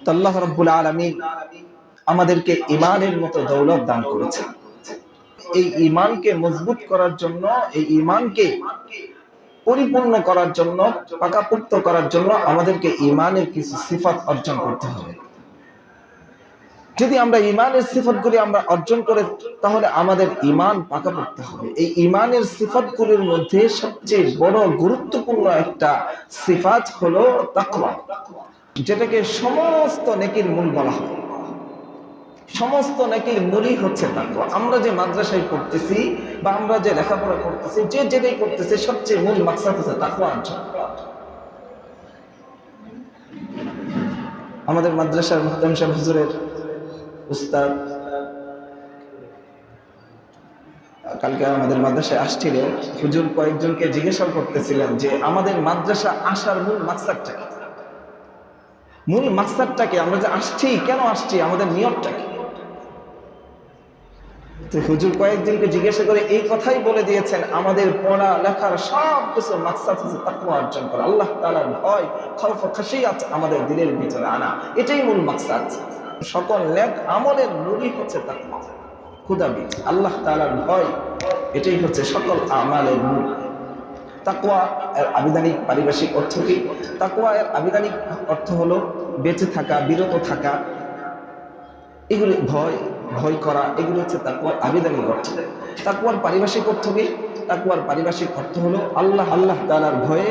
আল্লাহ রাব্বুল আলামিন আমাদেরকে ঈমানের মতো দৌলত দান করেছেন। এই ঈমানকে মজবুত করার জন্য, এই ঈমানকে পরিপূর্ণ করার জন্য, পাকাপোক্ত করার জন্য আমাদেরকে ঈমানের কিছু সিফাত অর্জন করতে হবে। যদি আমরা ঈমানের সিফাতগুলি আমরা অর্জন করে, তাহলে আমাদের ঈমান পাকাপোক্ত হবে। এই ঈমানের সিফাতগুলির মধ্যে সবচেয়ে বড় গুরুত্বপূর্ণ একটা সিফাত হলো তাকওয়া, যেটাকে সমস্ত নেকির মূল বলা হয়। সমস্ত নেকির মূলই হচ্ছে তাকওয়া। আমরা যে মাদ্রাসায় পড়তেছি বা আমরা যে লেখাপড়া করতেছি, যে যেটাই করতেছি, সবচেয়ে মূল মাকসাদ হচ্ছে তাকওয়া অর্জন। আমাদের মাদ্রাসার মুহতামিম সাহেব হুজুরের উস্তাদ কালকে আমাদের মাদ্রাসায় আসছিল। হুজুর কয়েকজনকে জিজ্ঞাসা করতেছিলেন যে আমাদের মাদ্রাসা আসার মূল মাকসাদটা কি, মূল মাকসাদটা কি, আমরা যে আসছি কেন আসছি, আমাদের নিয়তটা কি। তো হুজুর কয়েকজনকে জিজ্ঞাসা করে এই কথাই বলে দিয়েছেন, আমাদের পড়া লেখার সব কিছু মাকসাদ হচ্ছে তাকওয়া অর্জন করা, আল্লাহ তাআলার ভয়, খাউফ ও খাশিয়াত আমাদের দিলের ভিতরে আনা, এটাই মূল মাকসাদ। সকল নেক আমলের মূলই হচ্ছে তাকওয়া, খুদাবি, আল্লাহ তাআলার ভয়, এটাই হচ্ছে সকল আমালের মূল। তাকওয়া এর আবিধানিক পারিভাষিক অর্থ কি? তাকওয়া এর আবিধানিক অর্থ হলো বেঁচে থাকা, বিরত থাকা, এগুলো ভয় করা, এগুলো হচ্ছে তাকওয়ার আবিধানিক অর্থ। তাকওয়ার পারিভাষিক অর্থ কি? তাকওয়ার পারিভাষিক অর্থ হলো আল্লাহ তাআলার ভয়ে,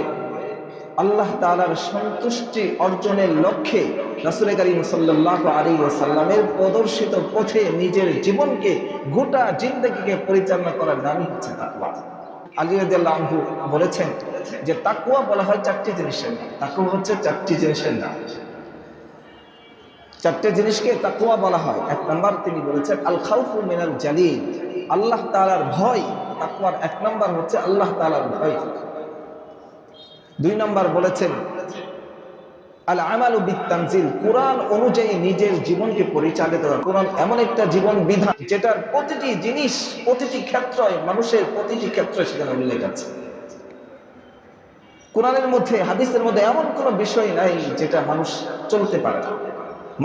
আল্লাহ তাআলার সন্তুষ্টি অর্জনের লক্ষ্যে রাসূল কারীম সাল্লাল্লাহু আলাইহি ওয়াসাল্লামের প্রদর্শিত পথে নিজের জীবনকে, গোটা জিন্দেগিকে পরিচালনা করার নামই হচ্ছে তাকওয়া। আলী রাদিয়াল্লাহু আনহু বলেছেন যে তাকওয়া বলা হয় চারটি জিনিসের নাম। তাকওয়া হচ্ছে চারটি জিনিসের নাম। চারটে জিনিসকে তাকওয়া বলা হয়। এক নাম্বার তিনি বলেছেন আল খাউফু মিনাল জালিল, আল্লাহ তাআলার ভয়। তাকওয়ার এক নাম্বার হচ্ছে আল্লাহ তাআলার ভয়। দুই নাম্বার বলেছেন আল আমালু বিত তানজিল, কোরআন অনুযায়ী নিজের জীবনকে পরিচালিত করা। কোরআন এমন একটা জীবন বিধান যেটার প্রতিটি জিনিস, প্রতিটি ক্ষেত্রে, মানুষের প্রতিটি ক্ষেত্রে সেখানে উল্লেখ আছে। কোরআনের মধ্যে, হাদিসের মধ্যে এমন কোনো বিষয় নাই যেটা মানুষ চলতে পারে না।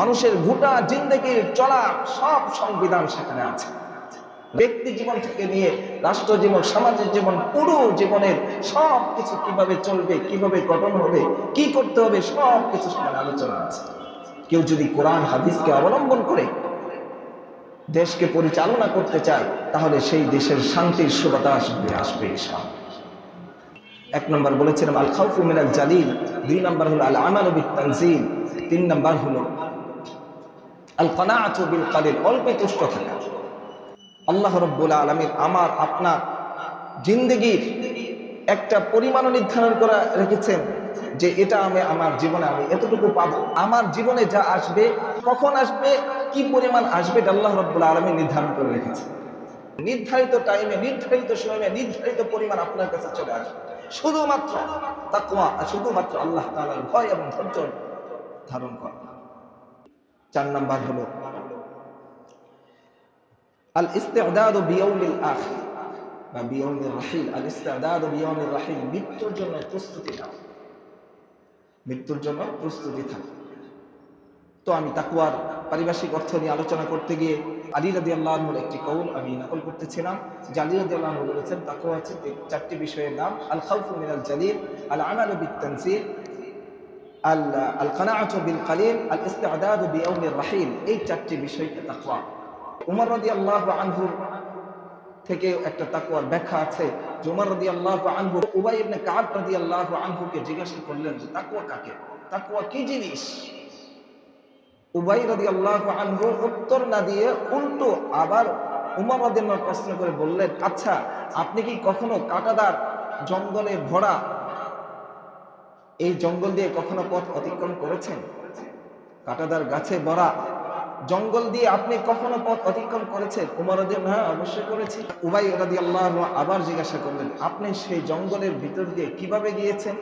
মানুষের গোটা জিন্দেগির চলার সব সংবিধান সেখানে আছে। ব্যক্তি জীবন থেকে নিয়ে রাষ্ট্র জীবন, সামাজিক জীবন, পুরো জীবনের সব কিছু কিভাবে চলবে, কিভাবে গঠন হবে, কি করতে হবে, সব কিছু সেখানে আলোচনা আছে। কেউ যদি কোরআন হাদিসকে অবলম্বন করে দেশকে পরিচালনা করতে চায়, তাহলে সেই দেশের শান্তির সুবাতাস আসবে ইনশাআল্লাহ। এক নম্বর বলেছিলাম আল খাউফু মিনাল জালিল, দুই নম্বর হলো আল আমালু বিত তানজিল, তিন নম্বর হলো আল কানাআতু বিল কালিল, অল্পে তুষ্ট থাকা। আল্লাহ রাব্বুল আলামিন আমার আপনার জিন্দেগির একটা পরিমাণ নির্ধারণ করে রেখেছেন যে এটা আমি আমার জীবনে আমি এতটুকু পাবো। আমার জীবনে যা আসবে, কখন আসবে, কি পরিমাণ আসবে, এটা আল্লাহ রাব্বুল আলামিন নির্ধারণ করে রেখেছেন। নির্ধারিত টাইমে, নির্ধারিত সময়ে, নির্ধারিত পরিমাণ আপনার কাছে চলে আসবে। শুধুমাত্র তাকওয়া, শুধুমাত্র আল্লাহ তাআলার ভয় এবং ধৈর্য ধারণ করা। চার নাম্বার হলো আল ইস্তিদাদু বিয়াউমিল আখির বা বিয়াউমির রাহিল। আল ইস্তিদাদু বিয়াউমির রাহিল, মৃত্যুর জন্য প্রস্তুতি নাও, মৃত্যুর জন্য প্রস্তুতি থাকা। তো আমি তাকওয়ার পারিভাষিক অর্থ নিয়ে আলোচনা করতে গিয়ে আলী রাদিয়াল্লাহু আনহুর একটি কওল আমি নকল করতেছিলাম যে আলী রাদিয়াল্লাহু আনহু বলেছেন তাকওয়া হচ্ছে চারটি বিষয়ের নাম। আল খাউফু মিনাল জালিল, আল আমালু বিত তানজিল, আল কানাআতু বিল কালিল, আল ইস্তিদাদু বিয়াউমির রাহিল। এই চারটি বিষয়কে তাকওয়া। উমর রাদিয়াল্লাহু আনহু থেকে একটা তাকওয়ার ব্যাখ্যা আছে। উমর রাদিয়াল্লাহু আনহু উবাই ইবনে কাব রাদিয়াল্লাহু আনহুকে জিজ্ঞাসা করলেন যে তাকওয়া কাকে, তাকওয়া কি জিনিস। উবাই রাদিয়াল্লাহু আনহু উত্তর না দিয়ে উল্টো আবার উমর রাদিয়াল্লাহু আনহু প্রশ্ন করে বললেন, আচ্ছা আপনি কি কখনো কাঁটাদার জঙ্গলে ভরা এই জঙ্গল দিয়ে কখনো পথ অতিক্রম করেছেন? কাঁটাদার গাছে ভরা জঙ্গল দিয়ে আপনি কখনো পথ অতিক্রম করেছেন? উমর রাদিয়াল্লাহু আনহু, হ্যাঁ অবশ্যই করেছি। উবাই রাদিয়াল্লাহু আনহু আবার জিজ্ঞাসা করলেন, আপনি সেই জঙ্গলের ভিতর দিয়ে কিভাবে গিয়েছেন?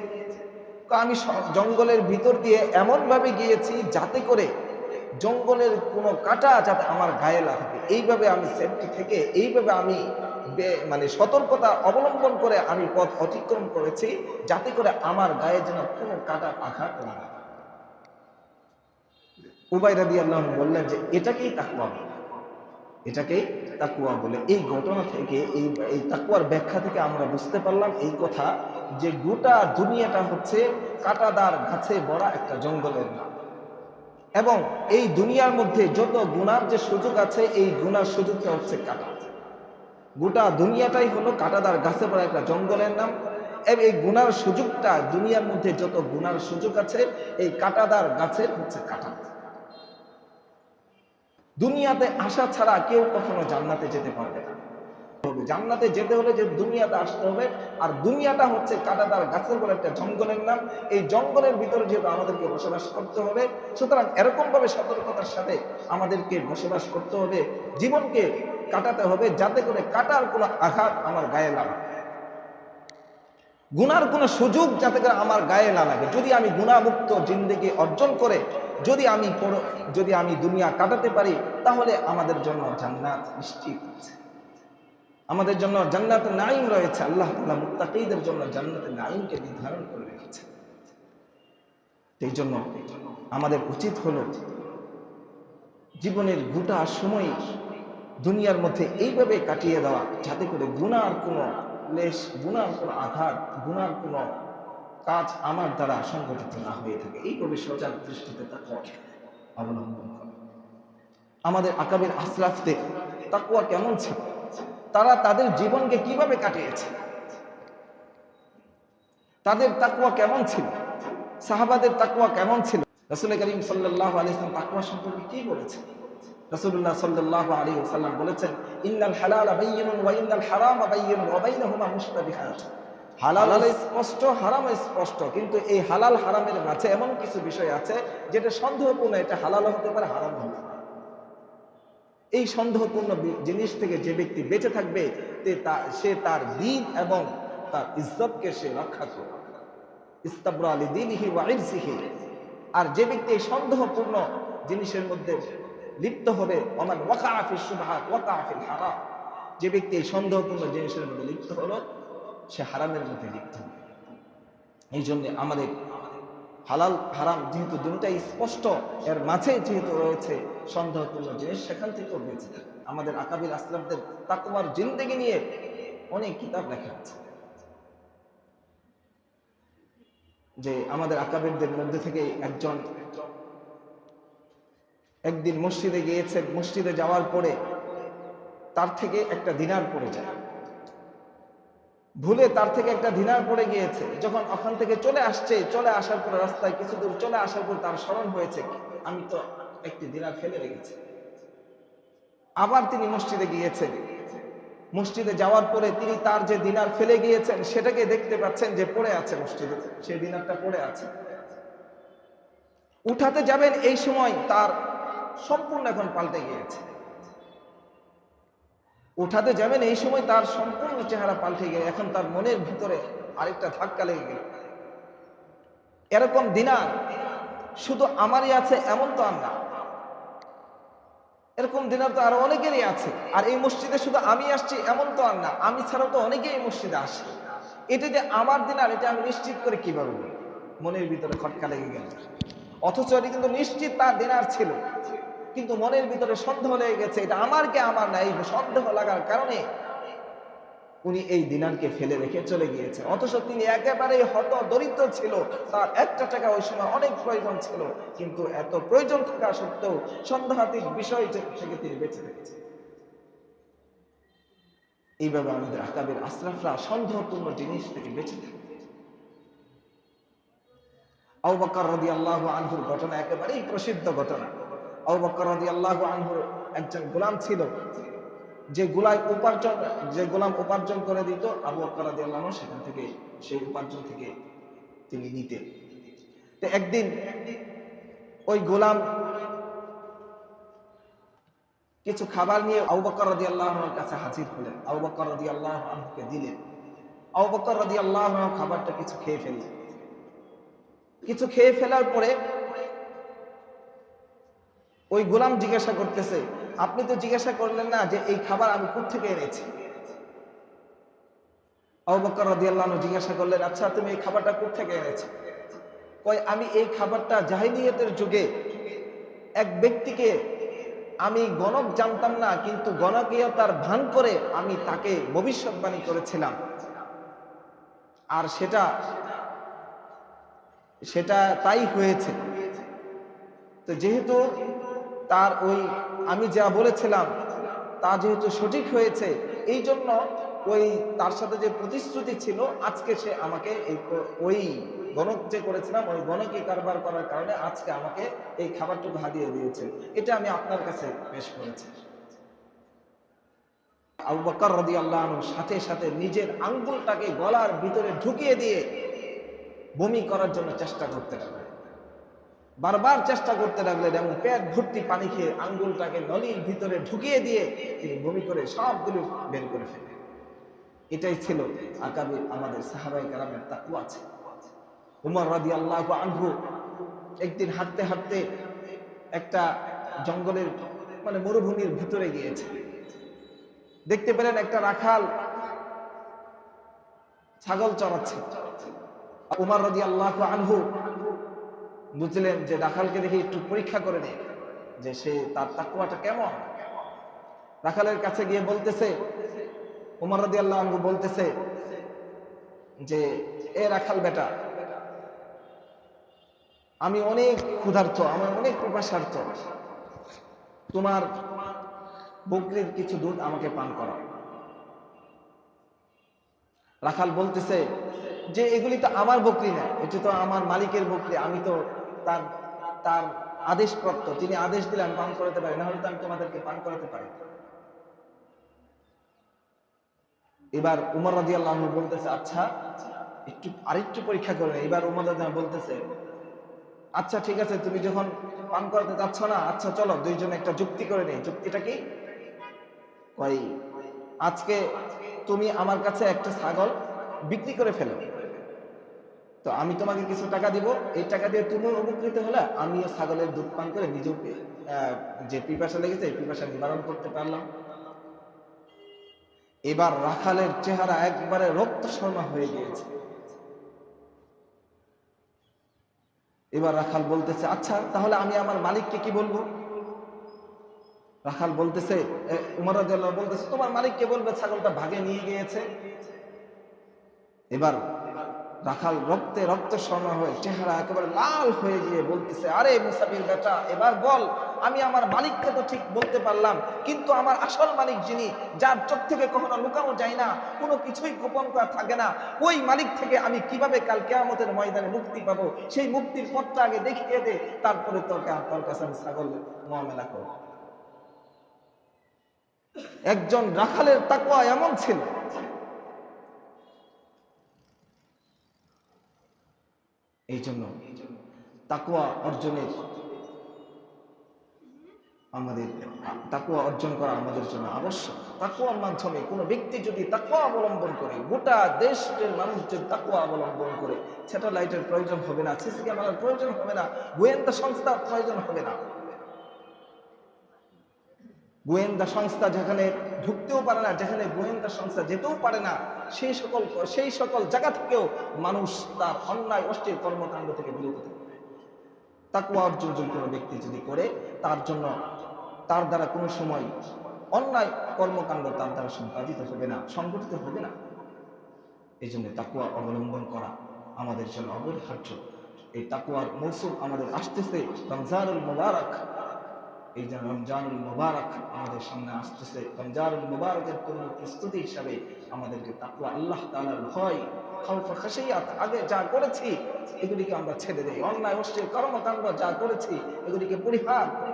আমি জঙ্গলের ভিতর দিয়ে এমন ভাবে গিয়েছি যাতে করে জঙ্গলের কোনো কাঁটা যাতে আমার গায়ে না থাকে, এইভাবে আমি সেফটি থেকে, এইভাবে আমি মানে সতর্কতা অবলম্বন করে আমি পথ অতিক্রম করেছি যাতে করে আমার গায়ে যেন কোনো কাঁটা আঘাত না হয়। উবাই রাদিয়াল্লাহু আনহু বললেন যে এটাকেই তাকওয়া, এটাকেই তাকওয়া বলে। এই ঘটনা থেকে এই তাকওয়ার ব্যাখ্যা থেকে আমরা বুঝতে পারলাম এই কথা যে গোটা দুনিয়াটা হচ্ছে কাঁটাদার গাছে ভরা একটা জঙ্গলের নাম, এবং এই দুনিয়ার মধ্যে যত গুনার যে সুযোগ আছে এই গুনার সুযোগটা হচ্ছে কাঁটা। গোটা দুনিয়াটাই হলো কাঁটাদার গাছে ভরা একটা জঙ্গলের নাম, এবং এই গুনার সুযোগটা, দুনিয়ার মধ্যে যত গুনার সুযোগ আছে এই কাঁটাদার গাছের হচ্ছে কাঁটা। দুনিয়াতে আসা ছাড়া কেউ কখনো জান্নাতে যেতে পারবে না। জান্নাতে যেতে হলে যে দুনিয়াতে আসতে হবে, আর দুনিয়াটা হচ্ছে কাঁটাদার গাছের বলে একটা জঙ্গলের নাম। এই জঙ্গলের ভিতরে যেহেতু আমাদেরকে বসবাস করতে হবে, সুতরাং এরকম ভাবে সতর্কতার সাথে আমাদেরকে বসবাস করতে হবে, জীবনকে কাটাতে হবে যাতে করে কাটার কোনো আঘাত আমার গায়ে লাগে, গুনার কোনো সুযোগ যাতে করে আমার গায়ে না লাগে। যদি আমি গুনামুক্ত জিন্দেগি অর্জন করে যদি আমি দুনিয়া কাটাতে পারি, তাহলে আমাদের জন্য জান্নাত নিশ্চিত আছে, আমাদের জন্য জান্নাতে নাঈম রয়েছে। আল্লাহ তাআলা মুত্তাকীদের জন্য জান্নাতে নাঈমকে নির্ধারণ করে রেখেছে। এই জন্য আমাদের উচিত হলো জীবনের গোটা সময় দুনিয়ার মধ্যে এইভাবে কাটিয়ে দেওয়া যাতে করে গুনার কোনো লেশ, গুনার কোনো আঘাত, গুনার কোনো কাজ আমার দ্বারা সংগঠিত না হয়ে থাকে। এইভাবে সজাগ দৃষ্টিতে তাকওয়া অবলম্বন করে। আমাদের আকাবের আসলাফদের তাকওয়া কেমন ছিল, তারা তাদের জীবনকে কিভাবে কাটিয়েছে, তাদের তাকওয়া কেমন ছিল, সাহাবাদের তাকওয়া কেমন ছিল। রাসূল করিম সাল্লাল্লাহু আলাইহি ওয়াসাল্লাম তাকওয়া সম্পর্কে কি বলেছেন? রাসূলুল্লাহ সাল্লাল্লাহু আলাইহি ওয়াসাল্লাম বলেছেন, ইন্নাল হালালা বায়্যিনুন ওয়া ইন্নাল হারামা বায়্যিনুন ওয়া বাইনাহুমা মুশতাবিহাত। হালাল স্পষ্ট, হারাম স্পষ্ট, কিন্তু এই হালাল হারামের মাঝে এমন কিছু বিষয় আছে যেটা সন্দেহপূর্ণ, এটা হালাল হতে পারে, হারাম হতে পারে। এই সন্দেহপূর্ণ জিনিস থেকে যে ব্যক্তি বেঁচে থাকবে সে তার দ্বীন এবং তার ইজ্জতকে সে রক্ষা করবে। ইস্তাবরা লিদীনিহি ওয়া ইরজিহি। আর যে ব্যক্তি এই সন্দেহপূর্ণ জিনিসের মধ্যে লিপ্ত হবে, ওমান ওয়াকাআ ফিশ শুবহাত ওয়াকাআ ফিল হারাম, যে ব্যক্তি এই সন্দেহপূর্ণ জিনিসের মধ্যে লিপ্ত হলো সে হারামের মধ্যে লিপ্ত হবে। এই জন্য আমাদের হালাল হারাম যেহেতু দুটোই স্পষ্ট, এর মাঝে যেহেতু রয়েছে সন্দেহপূর্ণ জিনিস, সেখান থেকেও বেঁচে থাকে। আমাদের আকাবির আসলাফদের তাকওয়ার জিন্দেগি নিয়ে অনেক কিতাব লেখা আছে, যে আমাদের আকাবিরদের মধ্যে থেকে একজন একদিন মসজিদে গিয়েছেন, মসজিদে যাওয়ার পরে তার থেকে একটা দিনার পড়ে যায়, ভুলে তার থেকে একটা দিনার পড়ে গিয়েছে। যখন ওখান থেকে চলে আসার পর রাস্তায় কিছু দূর চলে আসার পর তার স্মরণ হয়েছে, আমি তো একটি দিনার ফেলে রেখেছি। আবার তিনি মসজিদে গিয়েছেন, মসজিদে যাওয়ার পরে তিনি তার যে দিনার ফেলে গিয়েছেন সেটাকে দেখতে পাচ্ছেন যে পড়ে আছে মসজিদে, সেই দিনারটা পড়ে আছে। উঠাতে যাবেন, এই সময় তার সম্পূর্ণ এখন পাল্টে গিয়েছে। উঠাতে যাবেন, এই সময় তার সম্পূর্ণ চেহারা পাল্টে গিয়ে এখন তার মনের ভিতরে আরেকটা ধাক্কা লেগে গেল। এরকম দিনার শুধু আমারই আছে এমন তো আর না, এরকম দিনার তো আরো অনেকেরই আছে। আর এই মসজিদে শুধু আমি আসছি এমন তো আর না, আমি ছাড়াও তো অনেকেই এই মসজিদে আসে। এটা যে আমার দিনার, এটা আমি নিশ্চিত করে কিভাবে বলি? মনের ভিতরে খটকা লেগে গেল। অথচ এটি কিন্তু নিশ্চিত তার দিনার ছিল, কিন্তু মনের ভিতরে সন্দেহ লেগে গেছে, এটা আমার কে আমার না। এই সন্দেহ লাগার কারণে উনি এই দিনারকে ফেলে রেখে চলে গিয়েছেন। অথচ তিনি একেবারেই হত দরিদ্র ছিল, তার একটা টাকা ওই সময় অনেক প্রয়োজন ছিল, কিন্তু এত প্রয়োজন থাকা সত্ত্বেও সন্দেহাতীত বিষয় থেকে তিনি বেঁচে রেখেছেন। এইভাবে আমাদের আকাবের আসলাফরা সন্দেহপূর্ণ জিনিস থেকে বেঁচে থাকে। আবু বকর রাদিয়াল্লাহু আনহুর ঘটনা একেবারেই প্রসিদ্ধ ঘটনা। আবু বকর রাদিয়াল্লাহু আনহুর একজন গোলাম ছিল, যে গোলাম উপার্জন করে দিত, আবু বকর রাদিয়াল্লাহু আনহু সেখান থেকে সেই উপার্জন থেকে তিনি নিতেন। তো একদিন ওই গোলাম কিছু খাবার নিয়ে আবু বকর রাদিয়াল্লাহু আনহুর কাছে হাজির হলেন, আবু বকর রাদিয়াল্লাহু আনহুকে দিলেন। আবু বকর রাদিয়াল্লাহু আনহু খাবারটা কিছু খেয়ে ফেললেন। কিছু খেয়ে ফেলার পরে ওই গোলাম জিজ্ঞাসা করতেছে, আপনি তো জিজ্ঞাসা করলেন না যে এই খাবার আমি কোত্থেকে এনেছি? আবু বকর রাদিয়াল্লাহু আনহু জিজ্ঞাসা করলেন, আচ্ছা তুমি এই খাবারটা কোত্থেকে এনেছো? কয়, আমি এই খাবারটা জাহিলিয়াতের যুগে এক ব্যক্তিকে আমি গণক জানতাম না, কিন্তু গণকীয়তার ভান করে আমি তাকে ভবিষ্যৎবাণী করেছিলাম, আর সেটা তাই হয়েছে। তো যেহেতু তার ওই আমি যা বলেছিলাম তা যেহেতু সঠিক হয়েছে, এই জন্য ওই তার সাথে যে প্রতিশ্রুতি ছিল, আজকে সে আমাকে ওই গণক যে করেছিলাম ওই গণকে কারবার করার কারণে আজকে আমাকে এই খাবারটুকু হাদিয়ে দিয়েছে। এটা আমি আপনার কাছে পেশ করেছি। আবু বকর রাদিয়াল্লাহু আনহু সাথে সাথে নিজের আঙ্গুলটাকে গলার ভিতরে ঢুকিয়ে দিয়ে বমি করার জন্য চেষ্টা করতে লাগলেন, বারবার চেষ্টা করতে লাগলেন, এবং পেট ভর্তি পানি খেয়ে আঙ্গুলটাকে নলির ভিতরে ঢুকিয়ে দিয়ে তিনি বমি করে সবগুলো বের করে ফেলেন। এটাই ছিল আকাবির আমাদের সাহাবায়ে কেরামের তাকওয়া ছিল। উমর রাদিয়াল্লাহু আনহু একদিন হাঁটতে হাঁটতে একটা জঙ্গলের মরুভূমির ভিতরে গিয়েছে। দেখতে পেলেন একটা রাখাল ছাগল চড়াচ্ছে। উমর রাদিয়াল্লাহু আনহু বুঝলেন যে রাখালকে দেখে একটু পরীক্ষা করে নেয় যে সে তার তাকওয়াটা কেমন। রাখালের কাছে গিয়ে বলতেছে, উমর রাদিয়াল্লাহু আনহু বলতেছে যে এ রাখাল বেটা, আমি অনেক ক্ষুধার্ত, আমার অনেক পিপাসার্ত, তোমার বকরির কিছু দুধ আমাকে পান করাও। রাখাল বলতেছে যে এগুলি তো আমার বকরি না, এটি তো আমার মালিকের বকরি, আমি তো তার আদেশপ্রাপ্ত, তিনি আদেশ দিলে আমি পান করাতে পারি, না হলে তো আমি তোমাদেরকে পান করাতে পারি। এবার উমর রাদিয়াল্লাহু আনহু বলতেছে, আচ্ছা আরেকটু পরীক্ষা করে। এবার উমর রাদিয়াল্লাহু বলতেছে, আচ্ছা ঠিক আছে, তুমি যখন পান করাতে যাচ্ছ না, আচ্ছা চলো দুইজনে একটা যুক্তি করে নেই। যুক্তিটা কি? ওই আজকে তুমি আমার কাছে একটা ছাগল বিক্রি করে ফেলো, তো আমি তোমাকে কিছু টাকা দিব, এই টাকা দিয়ে তুমিও উপকৃত হলে, আমিও ছাগলের দুধ পান করে নিজেও যে পিপাসা লেগেছে এই পিপাসা নিবারণ করতে পারলাম। এবার রাখালের চেহারা একবারে রক্ত শর্মা হয়ে গিয়েছে। এবার রাখাল বলতেছে, আচ্ছা তাহলে আমি আমার মালিককে কি বলবো? রাখাল বলতেছে, উমর রাদিয়াল্লাহু বলতেছে, তোমার মালিককে বলবে ছাগলটা ভাগে নিয়ে গিয়েছে। এবার রাখাল রক্ত শর্মা হয়ে চেহারা একেবারে লাল হয়ে গিয়ে বলতেছে, আরে মুসাফির বেটা, এবার বল, আমি আমার মালিককে তো ঠিক বলতে পারলাম, কিন্তু আমার আসল মালিক যিনি, যার চোখ থেকে কখনো লুকানো যায় না, কোনো কিছুই গোপন করা থাকে না, ওই মালিক থেকে আমি কিভাবে কাল কিয়ামতের ময়দানে মুক্তি পাবো? সেই মুক্তির পথটা আগে দেখিয়ে দে, তারপরে তোর কাছে আমি ছাগল মুআমালা করব। একজন রাখালের তাকওয়া এমন ছিল। এই জন্য তাকওয়া অর্জন করা আমাদের জন্য আবশ্যক। তাকওয়ার মাধ্যমে কোনো ব্যক্তি যদি তাকওয়া অবলম্বন করে, গোটা দেশের মানুষ যদি তাকওয়া অবলম্বন করে, স্যাটেলাইটের প্রয়োজন হবে না, সিসি ক্যামেরার প্রয়োজন হবে না, গোয়েন্দা সংস্থার প্রয়োজন হবে না। গোয়েন্দা সংস্থা যেখানে ঢুকতেও পারে না, যেখানে গোয়েন্দা সংস্থা যেতেও পারে না, সেই সকল জায়গা থেকেও মানুষ তার অন্যায় অশ্লীল কর্মকাণ্ড থেকে বিরত থাকবে। তাকওয়া অর্জন কোনো ব্যক্তি যদি করে, তার দ্বারা কোনো সময় অন্যায় কর্মকাণ্ড তার দ্বারা সম্পাদিত হবে না, সংগঠিত হবে না। এই জন্য তাকওয়া অবলম্বন করা আমাদের জন্য অপরিহার্য। এই তাকওয়ার মৌসুম আমাদের আসতেছে, রমজানুল মুবারক। এই যে রমজানুল মুবারক আমাদের সামনে আসতেছে, রমজানুল মুবারকের পূর্ণ প্রস্তুতি হিসাবে আমাদেরকে তাকওয়া, আল্লাহ তাআলার ভয়, খাউফ খাশিয়াত, আগে যা করেছি এগুলিকে আমরা ছেড়ে দেই, অন্যায় অশ্লীল কর্মকাণ্ড যা করেছি এগুলিকে পরিহার করি,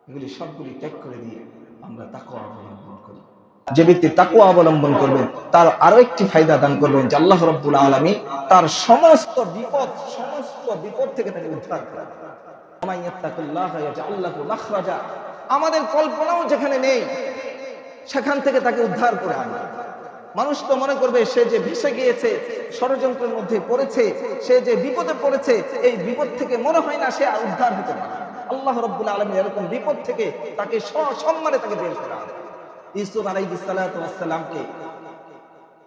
এগুলি সবগুলি ত্যাগ করে দিয়ে আমরা তাকওয়া অবলম্বন করি। যে ব্যক্তি তাকওয়া অবলম্বন করবেন তার আরো একটি ফায়দা দান করবেন যে আল্লাহ রাব্বুল আলামিন তার সমস্ত বিপদ থেকে তাকে উদ্ধার করবেন। আমাদের কল্পনাও যেখানে নেই সেখান থেকে তাকে উদ্ধার করে আনবে। মানুষ তো মনে করবে সে যে ভেসে গিয়েছে, ষড়যন্ত্রের মধ্যে পড়েছে, সে যে বিপদে পড়েছে, এই বিপদ থেকে মনে হয় না সে আর উদ্ধার হতে পারে। আল্লাহ রাব্বুল আলামিন এরকম বিপদ থেকে তাকে সসম্মানে তাকে বের করে আনবে। ইউসুফ আলাইহিস সালাতু ওয়াস সালামকে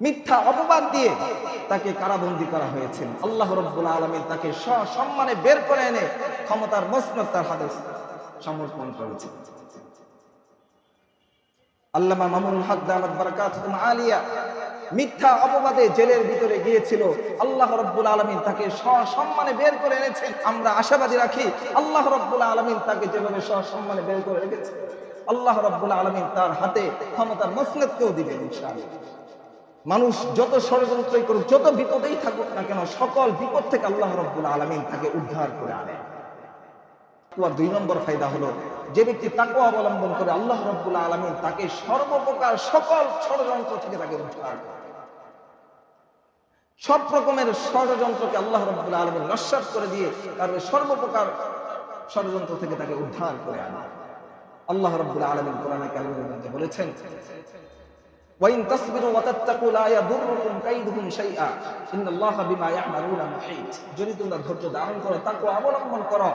মিথ্যা অপবাদ দিয়ে তাকে কারাবন্দী করা হয়েছে। আল্লাহ রাব্বুল আলামিন তাকে সসম্মানে বের করে এনে ক্ষমতার মসনদ তার হাতে সমর্পণ করেছেন। আল্লামা মামুনুল হক দামাত বারাকাতুহুম আলিয়া মিথ্যা অপবাদে জেলের ভিতরে গিয়েছিল, আল্লাহ রাব্বুল আলামিন তাকে সসম্মানে বের করে এনেছেন। আমরা আশাবাদী রাখি আল্লাহ রাব্বুল আলামিন তাকে যেভাবে সসম্মানে বের করে রেখেছেন, আল্লাহ রাব্বুল আলামিন তার হাতে ক্ষমতার মসনদকেও দিবেন ইনশাআল্লাহ। মানুষ যত ষড়যন্ত্রই করুক, যত বিপদেই থাকুক না কেন, সকল বিপদ থেকে আল্লাহ রাব্বুল আলামিন তাকে উদ্ধার করে আনে। তাকওয়ার 2 নম্বর ফায়দা হলো, যে ব্যক্তি তাকওয়া অবলম্বন করে আল্লাহ রাব্বুল আলামিন তাকে সর্বপ্রকার সকল ষড়যন্ত্র থেকে তাকে উদ্ধার করে। সব রকমের ষড়যন্ত্রকে আল্লাহ রাব্বুল আলামিন নস্যাৎ করে দিয়ে তার সর্বপ্রকার ষড়যন্ত্র থেকে তাকে উদ্ধার করে আনে। আল্লাহ রাব্বুল আলামিন কোরআনে কারীমের মধ্যে বলেছেন, ওয়াইন তাসবিরু ওয়া তাত্তাকু লা ইয়াদুররুকুম কাইদুহুম শাইআ ইন্নাল্লাহা বিমা ইয়া'মালুনা মুহীত। যদি তোমরা ধৈর্য ধারণ করো, তাকওয়া অবলম্বন করো,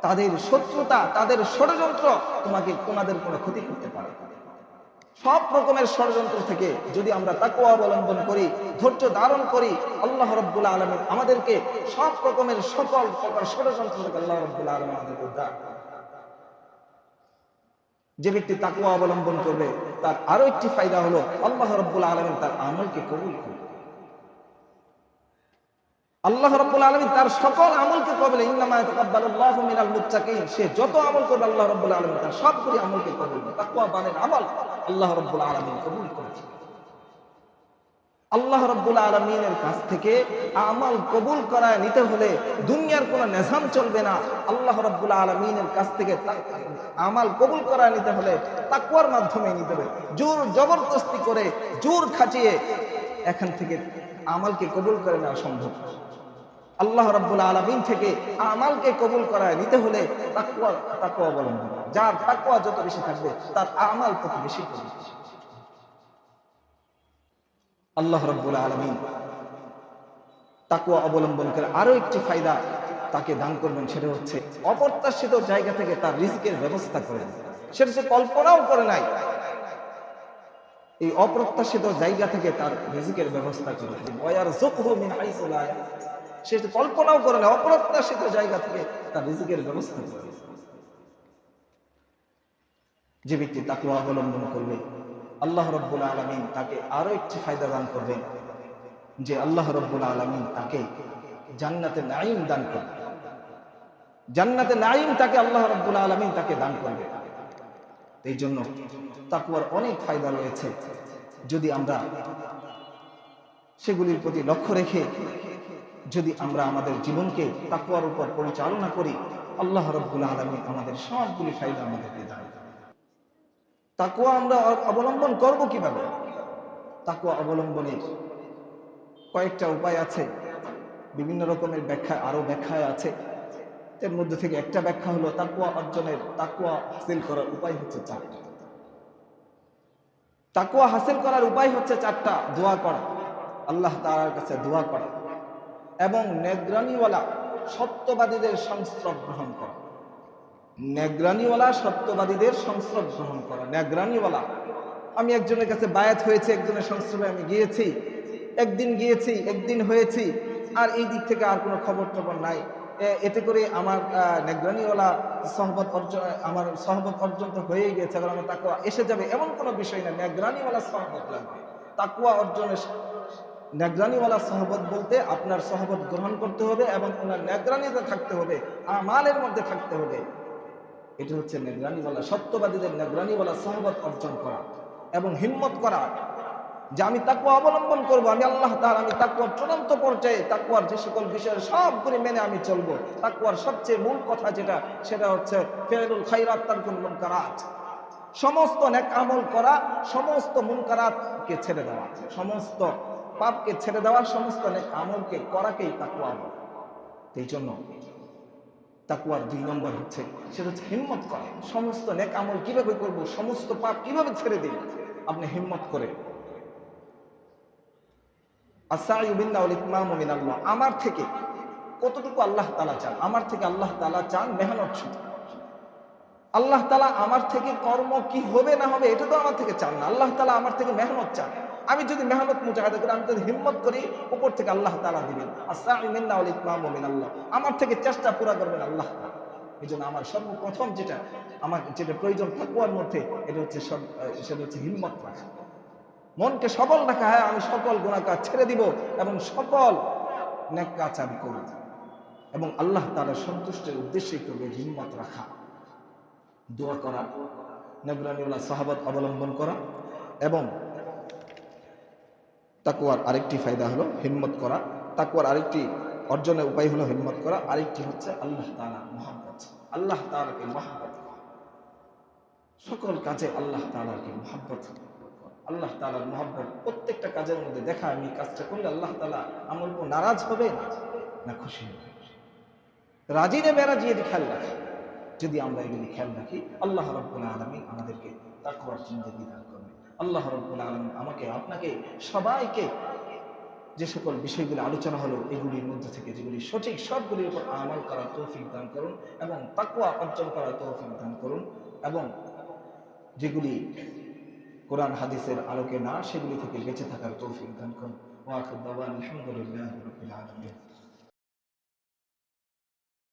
তাদের শত্রুতা, তাদের ষড়যন্ত্র তোমাদের কোনো ক্ষতি করতে পারে না। সব রকমের ষড়যন্ত্র থেকে যদি আমরা তাকওয়া অবলম্বন করি, ধৈর্য ধারণ করি, আল্লাহ রাব্বুল আলামিন আমাদেরকে সব রকমের সকল প্রকার ষড়যন্ত্র থেকে আল্লাহ রাব্বুল আলামিন আমাদেরকে উদ্ধার করবেন। যে ব্যক্তি তাকওয়া অবলম্বন করবে তার আরো একটি ফায়দা হলো, আল্লাহ রাব্বুল আলামিন তার আমলকে কবুল করবেন। আল্লাহ রাব্বুল আলামিন তার সকল আমলকে কবুল, ইন্নামা ইয়াতাকাব্বালুল্লাহু মিনাল মুত্তাকিন। সে যত আমল করবে আল্লাহ রাব্বুল আলামিন তার সবগুলি আমলকে কবুল করবেন। তাকওয়া বানের আমল আল্লাহ রাব্বুল আলামিন কবুল করেছেন। আল্লাহ রাব্বুল আলামিনের কাছ থেকে আমল কবুল করায় নিতে হলে দুনিয়ার কোনো নিজাম চলবে না। আল্লাহ রাব্বুল আলামিনের কাছ থেকে আমল কবুল করায় নিতে হলে তাকওয়ার মাধ্যমে নিতে হবে। জোর জবরদস্তি করে, জোর খাটিয়ে এখান থেকে আমলকে কবুল করে নেওয়া সম্ভব। আল্লাহ রাব্বুল আলামিন থেকে আমলকে কবুল করায় নিতে হলে তাকওয়া অবলম্বন। যার তাকওয়া যত বেশি থাকবে তার আমল তত বেশি করবে। আল্লাহ রাব্বুল আলামিন তাকওয়া অবলম্বন করে আরো একটি ফায়দা তাকে দান করবেন, সেটা হচ্ছে অপ্রত্যাশিত জায়গা থেকে তার রিজকের ব্যবস্থা করেন। সেটা সে কল্পনাও করে নাই, এই অপ্রত্যাশিত জায়গা থেকে তার রিজকের ব্যবস্থা করেন। ওয়ারযুকহু মিন হাইসু লা ইয়াহতাসিব। সে কল্পনাও করে না, অপ্রত্যাশিত জায়গা থেকে তার রিজকের ব্যবস্থা করেন। যে ব্যক্তি তাকওয়া অবলম্বন করবে আল্লাহ রাব্বুল আলামিন তাকে আরো একটি ফায়দা দান করবেন, যে আল্লাহ রাব্বুল আলামিন তাকে জান্নাতে নাঈম দান করবেন। জান্নাতে নাঈম তাকে আল্লাহ রাব্বুল আলামিন তাকে দান করবে। এই জন্য তাকওয়ার অনেক ফায়দা রয়েছে। যদি আমরা সেগুলির প্রতি লক্ষ্য রেখে যদি আমরা আমাদের জীবনকে তাকওয়ার উপর পরিচালনা করি, আল্লাহ রাব্বুল আলামিন আমাদের সবগুলি ফায়দা আমাদেরকে দেন। তাকওয়া আমরা অবলম্বন করব কিভাবে? তাকওয়া অবলম্বনের কয়েকটা উপায় আছে, বিভিন্ন রকমের ব্যাখ্যা, আরো ব্যাখ্যায় আছে। এর মধ্যে থেকে একটা ব্যাখ্যা হলো তাকওয়া অর্জনের, তাকওয়া হাসিল করার উপায় হচ্ছে 4টা। তাকওয়া হাসিল করার উপায় হচ্ছে 4টা। দোয়া করা, আল্লাহ তাআলার কাছে দোয়া করা, এবং নেগরানিওয়ালা সত্যবাদীদের সংস্রব গ্রহণ করা। নেগরানিওয়ালা সত্যবাদীদের সংস্রব গ্রহণ করা। নেগরানিওয়ালা, আমি একজনের কাছে বায়াত হয়েছে, একজনের সংস্রবে আমি গিয়েছি, একদিন গিয়েছি, একদিন হয়েছি, আর এই দিক থেকে আর কোনো খবর টবর নাই। এতে করে আমার নেগরানিওয়ালা আমার সহবত অর্জন তো হয়ে গেছে, এবার আমার তাকওয়া এসে যাবে, এমন কোনো বিষয় না। নেগরানিওয়ালা সহবত লাগবে। তাকওয়া অর্জনের নেগরানিওয়ালা সহবত বলতে আপনার সহবত গ্রহণ করতে হবে এবং ওনার নেগরানিতে থাকতে হবে, আমালের মধ্যে থাকতে হবে। এটা হচ্ছে নেগরানিওয়ালা, সত্যবাদীদের নেগরানিওয়ালা সহবত অর্জন করা এবং হিম্মত করা যে আমি তাকওয়া অবলম্বন করব, আমি আল্লাহ তাআলা, আমি তাকওয়ার চূড়ান্ত পর্যায়ে তাকওয়ার যে সকল বিষয় সবগুলি মেনে আমি চলবো। তাকওয়ার সবচেয়ে মূল কথা যেটা, সেটা হচ্ছে ফি'লুল খায়রাত তারকুল মুনকারাত। সমস্ত নেক আমল করা, সমস্ত মুনকারাতকে ছেড়ে দেওয়া, সমস্ত পাপকে ছেড়ে দেওয়া, সমস্ত নেক আমলকে করাকেই তাকওয়া বলে। এই জন্য তাকওয়ার 2 নম্বর হচ্ছে, সেটা হচ্ছে হিম্মত করা। সমস্ত নেক আমল কিভাবে করব, সমস্ত পাপ কিভাবে ছেড়ে দিন, আপনি হিম্মত করে। আস-সা'য়ু বিন-নাওল ইতমামু মিনাল্লাহ। আমার থেকে কতটুকু আল্লাহ তাআলা চান, আমার থেকে আল্লাহ তাআলা চান মেহনত শুধু। আল্লাহ তাআলা আমার থেকে কর্ম কি হবে না হবে এটা তো আমার থেকে চান না, আল্লাহ তাআলা আমার থেকে মেহনত চান। আমি যদি মেহনত মুজাহাদা করি, আমি যদি হিম্মত করি, উপর থেকে আল্লাহ তাআলা দিবেন। আসসাঈ মিন্না ওয়াল ইতমামু মিনাল্লাহ। আমার থেকে চেষ্টা পুরা করবেন আল্লাহ তাআলা। এজন্য আমার সর্বপ্রথম যেটা প্রয়োজন তাকওয়ার মধ্যে, সেটা হচ্ছে হিম্মত রাখা, মনকে সবল রাখা। হ্যাঁ, আমি সকল গুনাহ কাজ ছেড়ে দিব এবং সকল নেক কাজ আমি করব, এবং আল্লাহ তাআলার সন্তুষ্টির উদ্দেশ্যে করবে। হিম্মত রাখা, দোয়া করা, নবরানিউল্লাহ সাহাবাত অবলম্বন করা, এবং তাকওয়ার আরেকটি ফায়দা হলো হিম্মত করা। তাকওয়ার আরেকটি অর্জনের উপায় হলো হিম্মত করা। আরেকটি হচ্ছে আল্লাহ তাআলার মহব্বত, আল্লাহ তাআলাকে মহব্বত, সকল কাজে আল্লাহ তাআলাকে মহব্বত, আল্লাহ তাআলার মহব্বত প্রত্যেকটা কাজের মধ্যে দেখা। আমি কাজটা করলে আল্লাহ তাআলা আমার উপর নারাজ হবে না খুশি হবে, রাজি না বেরাজি, এটি খেয়াল রাখি। যদি আমরা এগুলি খেয়াল রাখি, আল্লাহ রাব্বুল আলামিন আমাদেরকে তাকওয়ার জিন্দেগি দান করবে। আল্লাহ রাব্বুল আলামিন আমাকে, আপনাকে, সবাইকে যে সকল বিষয়গুলি আলোচনা হলো এগুলির মধ্যে থেকে যেগুলি সঠিক, সবগুলির উপর আমল করার তৌফিক দান করুন, এবং তাকওয়া অর্জন করার তৌফিক দান করুন, এবং যেগুলি কোরআন হাদিসের আলোকে না, সেগুলি থেকে বেঁচে থাকার তৌফিক দান করুন। ওয়া আখিরু দাওয়ানা আলহামদুলিল্লাহি রাব্বিল আলামিন।